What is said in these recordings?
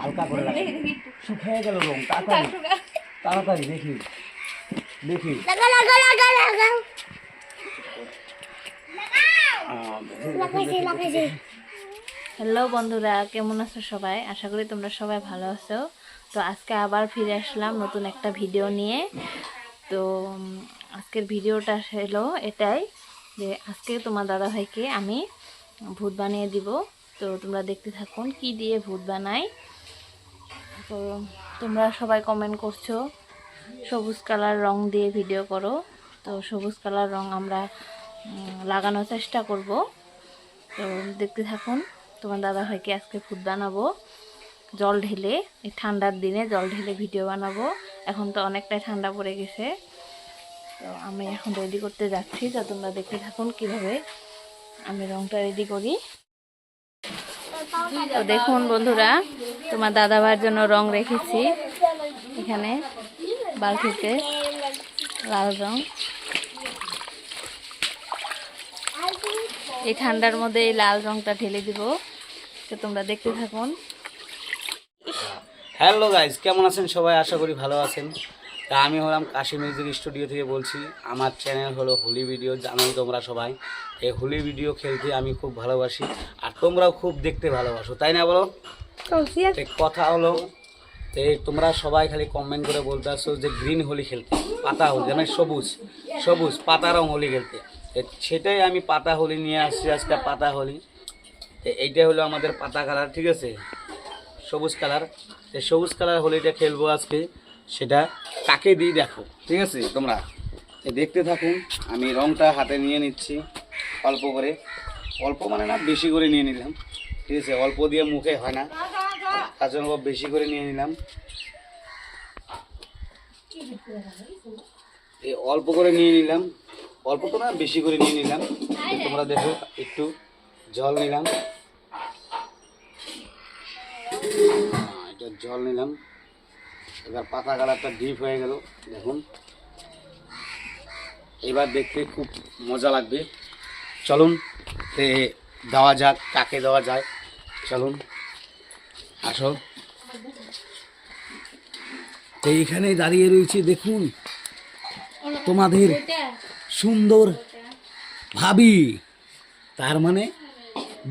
হালকা করে লাগা, শুকিয়ে গেল রং, তাড়াতাড়ি তাড়াতাড়ি দেখি দেখি লাগা লাগা লাগা লাগা লাগাইছে। হ্যালো বন্ধুরা, কেমন আছো সবাই? আশা করি তোমরা সবাই ভালো আছো। তো আজকে আবার ফিরে আসলাম নতুন একটা ভিডিও নিয়ে। তো আজকের ভিডিওটা হলো এটাই যে আজকে তোমার দাদাভাইকে আমি ভূত বানিয়ে দিব। তো তোমরা দেখতে থাকুন কি দিয়ে ভূত বানাই। তো তোমরা সবাই কমেন্ট করছো সবুজ কালার রং দিয়ে ভিডিও করো। তো সবুজ কালার রং আমরা লাগানোর চেষ্টা করব। তো দেখতে থাকুন। তোমার দাদাভাইকে আজকে ভূত বানাবো জল ঢেলে, এই ঠান্ডার দিনে জল ঢেলে ভিডিও বানাবো। এখন তো অনেকটাই ঠান্ডা পড়ে গেছে। তো আমি এখন রেডি করতে যাচ্ছি। তো তোমরা দেখতে থাকুন কিভাবে আমি রংটা রেডি করি। তো দেখুন বন্ধুরা, তোমার দাদাভাইয়ের জন্য রং রেখেছি এখানে বালতিতে, লাল রং। এই ঠান্ডার মধ্যে এই লাল রংটা ঢেলে দিব। তো তোমরা দেখতে থাকুন। হ্যালো গাইস, কেমন আছেন সবাই? আশা করি ভালো আছেন। তা আমি হলাম কাশি মিউজিক স্টুডিও থেকে বলছি। আমার চ্যানেল হলো হোলি ভিডিও, জানোই তোমরা সবাই। এই হোলি ভিডিও খেলতে আমি খুব ভালোবাসি, আর তোমরাও খুব দেখতে ভালোবাসো, তাই না বলো? কথা হলো তোমরা সবাই খালি কমেন্ট করে বলতে আসো যে গ্রিন হোলি খেলতে, পাতা হোলি মানে সবুজ সবুজ পাতা রং হোলি খেলতে। সেটাই আমি পাতা হোলি নিয়ে আসছি আজকে। পাতা হোলি এইটা হলো আমাদের পাতা কালার, ঠিক আছে, সবুজ কালার। এই সবুজ কালার হোলিটা খেলবো আজকে। সেটা কাকে দিই দেখো, ঠিক আছে? তোমরা দেখতে থাকুন। আমি রংটা হাতে নিয়ে নিচ্ছি অল্প করে, অল্প মানে না বেশি করে নিয়ে নিলাম, ঠিক আছে? অল্প দিয়ে মুখে হয় না, তার জন্য বেশি করে নিয়ে নিলাম। এই অল্প করে নিয়ে নিলাম, অল্প তো না বেশি করে নিয়ে নিলাম। তোমরা দেখো, একটু জল নিলাম, এটা জল নিলাম। এবার পাতা কালারটা ডিপ হয়ে গেল, দেখুন। এবার দেখতে খুব মজা লাগবে। চলুন দেওয়া যাক, কাকে দেওয়া যায়, চলুন আসো। তো এইখানে দাঁড়িয়ে রয়েছে, দেখুন তোমাদের সুন্দর ভাবি, তার মানে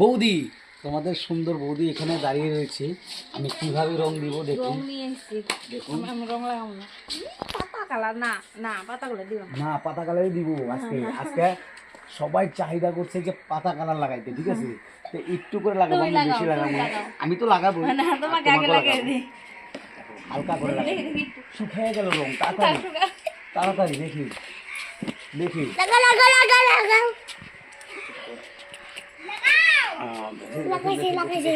বৌদি, তোমাদের সুন্দর বৌদি এখানে দাঁড়িয়ে রয়েছে। আমি কিভাবে রং দিব দেখুন। দেখুন পাতা কালার না পাতা কালারই দিব আজকে। আজকে সবাই চাহিদা করছে যে পাতা কালার লাগাইতে, ঠিক আছে? তো একটু করে লাগাবো, আমি বেশি লাগাবো না। আমি তো লাগাবো, হালকা করে লাগাবো। শুকিয়ে গেল রং, তাড়াতাড়ি তাড়াতাড়ি দেখি দেখি লাগা লাগা লাগা লাগা লাগাইছে।